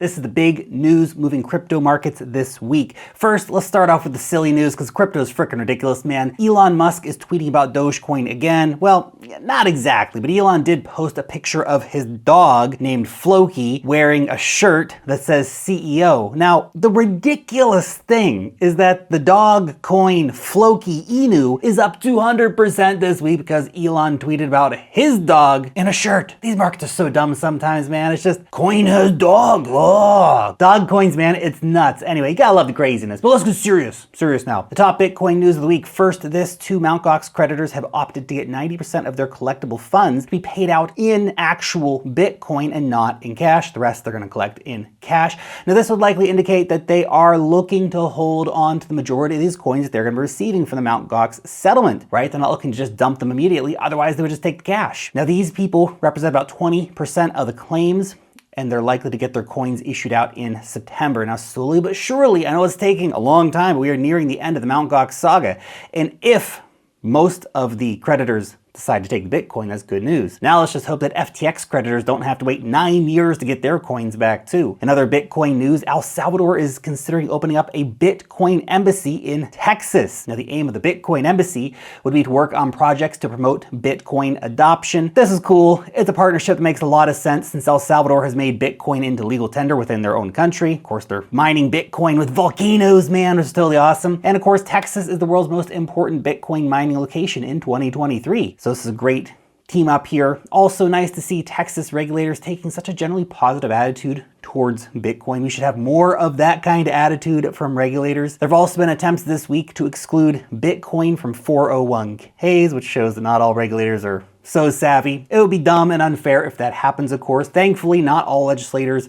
This is the big news moving crypto markets this week. First, let's start off with the silly news because crypto is freaking ridiculous, man. Elon Musk is tweeting about Dogecoin again. Well, not exactly, but Elon did post a picture of his dog named Floki wearing a shirt that says CEO. Now, the ridiculous thing is that the dog coin Floki Inu is up 200% this week because Elon tweeted about his dog in a shirt. These markets are so dumb sometimes, man. It's just coin has dog. Oh, dog coins, man, it's nuts. Anyway, you gotta love the craziness. But let's get serious. Serious now. The top Bitcoin news of the week. First, two Mt. Gox creditors have opted to get 90% of their collectible funds to be paid out in actual Bitcoin and not in cash. The rest they're gonna collect in cash. Now, this would likely indicate that they are looking to hold on to the majority of these coins that they're gonna be receiving from the Mt. Gox settlement, right? They're not looking to just dump them immediately. Otherwise, they would just take the cash. Now, these people represent about 20% of the claims, and they're likely to get their coins issued out in September. Now, slowly but surely, I know it's taking a long time, but we are nearing the end of the Mt. Gox saga. And if most of the creditors decide to take the Bitcoin, that's good news. Now let's just hope that FTX creditors don't have to wait 9 years to get their coins back too. In other Bitcoin news, El Salvador is considering opening up a Bitcoin embassy in Texas. Now, the aim of the Bitcoin embassy would be to work on projects to promote Bitcoin adoption. This is cool. It's a partnership that makes a lot of sense since El Salvador has made Bitcoin into legal tender within their own country. Of course, they're mining Bitcoin with volcanoes, man, which is totally awesome. And of course, Texas is the world's most important Bitcoin mining location in 2023. So this is a great team up here. Also nice to see Texas regulators taking such a generally positive attitude towards Bitcoin. We should have more of that kind of attitude from regulators. There have also been attempts this week to exclude Bitcoin from 401ks, which shows that not all regulators are so savvy. It would be dumb and unfair if that happens, of course. Thankfully, not all legislators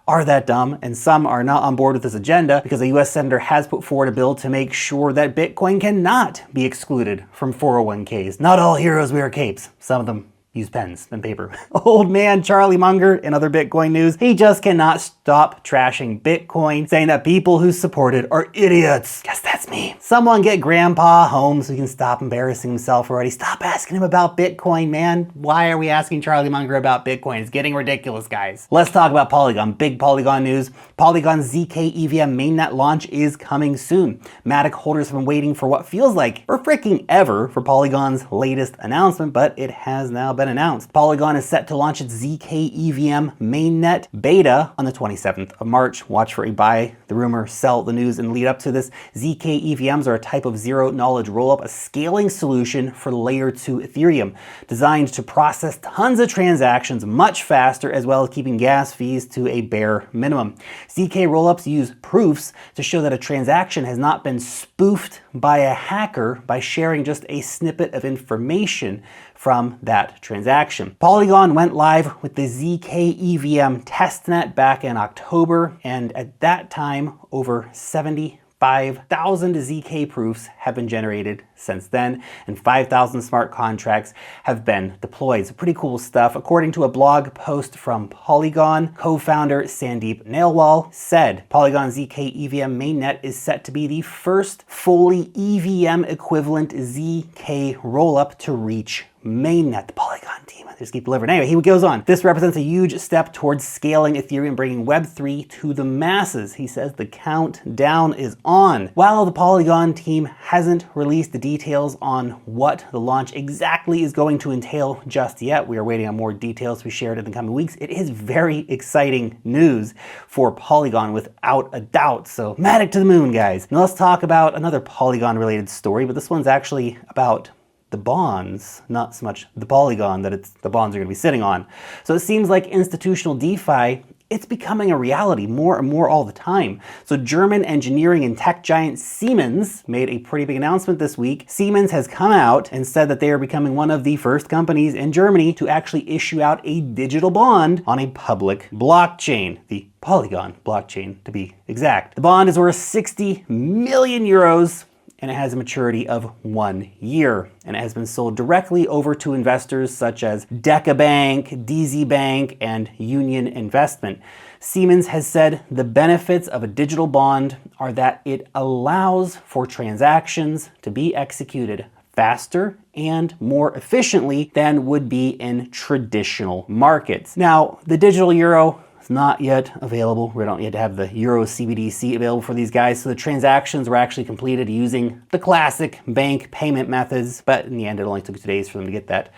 are that dumb, and some are not on board with this agenda because a US senator has put forward a bill to make sure that Bitcoin cannot be excluded from 401ks. Not all heroes wear capes. Some of them use pens and paper. Old man Charlie Munger, in other Bitcoin news, he just cannot stop trashing Bitcoin, saying that people who support it are idiots. Guess that's me. Someone get Grandpa home so he can stop embarrassing himself already. Stop asking him about Bitcoin, man. Why are we asking Charlie Munger about Bitcoin? It's getting ridiculous, guys. Let's talk about Polygon. Big Polygon news. Polygon's ZK EVM mainnet launch is coming soon. Matic holders have been waiting for what feels like for freaking ever for Polygon's latest announcement, but it has now been announced. Polygon is set to launch its ZK EVM mainnet beta on the 27th of March. Watch for a buy the rumor, sell the news, and lead up to this. ZK EVMs are a type of zero knowledge rollup, a scaling solution for layer 2 Ethereum, designed to process tons of transactions much faster, as well as keeping gas fees to a bare minimum. ZK rollups use proofs to show that a transaction has not been spoofed by a hacker by sharing just a snippet of information from that transaction. Polygon went live with the ZK EVM testnet back in October, and at that time, over 75,000 ZK proofs have been generated since then, and 5,000 smart contracts have been deployed. So pretty cool stuff. According to a blog post from Polygon, co-founder Sandeep Nailwal said, Polygon ZK EVM mainnet is set to be the first fully EVM equivalent ZK rollup to reach mainnet. The Polygon team, they just keep delivering. Anyway, he goes on. This represents a huge step towards scaling Ethereum, bringing Web3 to the masses. He says the countdown is on. While the Polygon team hasn't released the details on what the launch exactly is going to entail just yet, we are waiting on more details to be shared in the coming weeks. It is very exciting news for Polygon without a doubt. So Matic to the moon, guys. Now let's talk about another Polygon related story, but this one's actually about the bonds, not so much the Polygon that the bonds are going to be sitting on. So it seems like institutional DeFi, it's becoming a reality more and more all the time. So German engineering and tech giant Siemens made a pretty big announcement this week. Siemens has come out and said that they are becoming one of the first companies in Germany to actually issue out a digital bond on a public blockchain, the Polygon blockchain to be exact. The bond is worth 60 million euros, and it has a maturity of 1 year. And it has been sold directly over to investors such as Deca Bank, DZ Bank, and Union Investment. Siemens has said the benefits of a digital bond are that it allows for transactions to be executed faster and more efficiently than would be in traditional markets. Now, the digital euro is not yet available. We don't yet have the Euro CBDC available for these guys. So the transactions were actually completed using the classic bank payment methods. But in the end, it only took 2 days for them to get that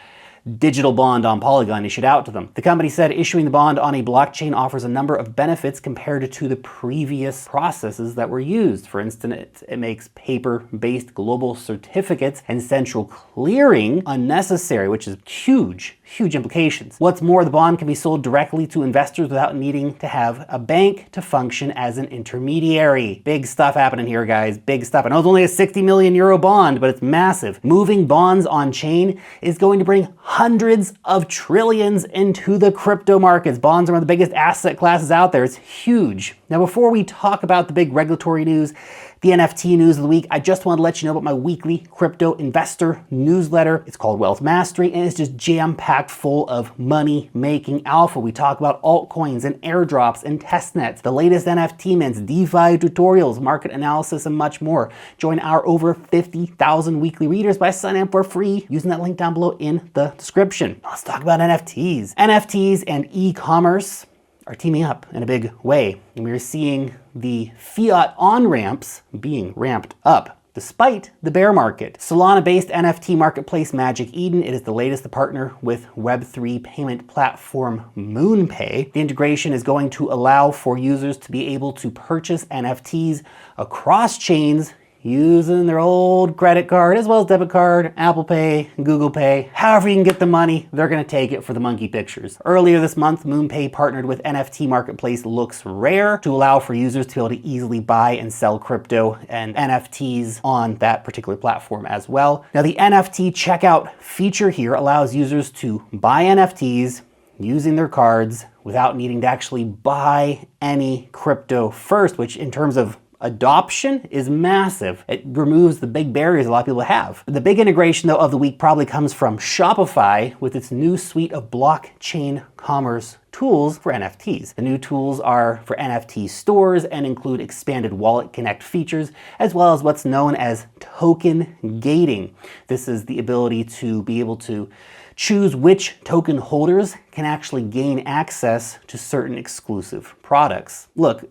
digital bond on Polygon issued out to them. The company said issuing the bond on a blockchain offers a number of benefits compared to the previous processes that were used. For instance, it makes paper-based global certificates and central clearing unnecessary, which is huge implications. What's more, the bond can be sold directly to investors without needing to have a bank to function as an intermediary. Big stuff happening here, guys. Big stuff. I know it's only a 60 million euro bond, but it's massive. Moving bonds on chain is going to bring hundreds of trillions into the crypto markets. Bonds are one of the biggest asset classes out there. It's huge. Now, before we talk about the big regulatory news, the NFT news of the week, I just want to let you know about my weekly crypto investor newsletter. It's called Wealth Mastery, and it's just jam-packed full of money-making alpha. We talk about altcoins and airdrops and testnets, the latest NFT mints, DeFi tutorials, market analysis, and much more. Join our over 50,000 weekly readers by signing up for free using that link down below in the description. Let's talk about NFTs. NFTs and e-commerce are teaming up in a big way, and we're seeing the fiat on-ramps being ramped up despite the bear market. Solana-based NFT marketplace Magic Eden, it is the latest to partner with Web3 payment platform MoonPay. The integration is going to allow for users to be able to purchase NFTs across chains using their old credit card as well as debit card, Apple Pay, Google Pay. However you can get the money, they're going to take it for the monkey pictures. Earlier this month, MoonPay partnered with NFT marketplace Looks Rare to allow for users to be able to easily buy and sell crypto and NFTs on that particular platform as well. Now, the NFT checkout feature here allows users to buy NFTs using their cards without needing to actually buy any crypto first, which in terms of adoption is massive. It removes the big barriers a lot of people have. The big integration, though, of the week probably comes from Shopify with its new suite of blockchain commerce tools for NFTs. The new tools are for NFT stores and include expanded Wallet Connect features, as well as what's known as token gating. This is the ability to be able to choose which token holders can actually gain access to certain exclusive products. Look,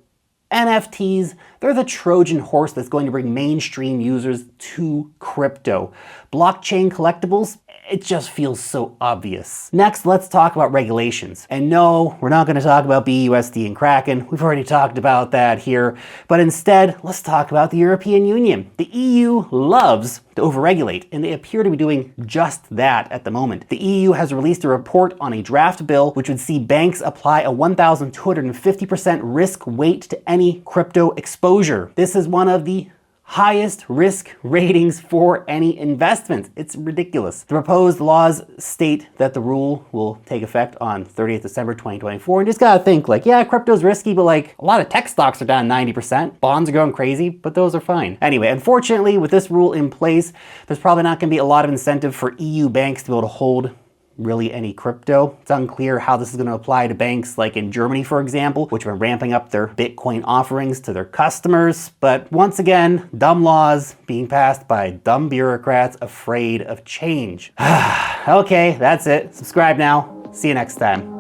NFTs, they're the Trojan horse that's going to bring mainstream users to crypto. Blockchain collectibles, it just feels so obvious. Next, let's talk about regulations. And no, we're not going to talk about BUSD and Kraken. We've already talked about that here. But instead, let's talk about the European Union. The EU loves to overregulate, and they appear to be doing just that at the moment. The EU has released a report on a draft bill which would see banks apply a 1,250% risk weight to any crypto exposure. This is one of the highest risk ratings for any investment. It's ridiculous. The proposed laws state that the rule will take effect on 30th December 2024. And just gotta think like, yeah, crypto's risky, but like a lot of tech stocks are down 90%. Bonds are going crazy, but those are fine. Anyway, unfortunately, with this rule in place, there's probably not gonna be a lot of incentive for EU banks to be able to hold really any crypto. It's unclear how this is going to apply to banks like in Germany, for example, which are ramping up their Bitcoin offerings to their customers. But once again, dumb laws being passed by dumb bureaucrats afraid of change. Okay, that's it. Subscribe now. See you next time.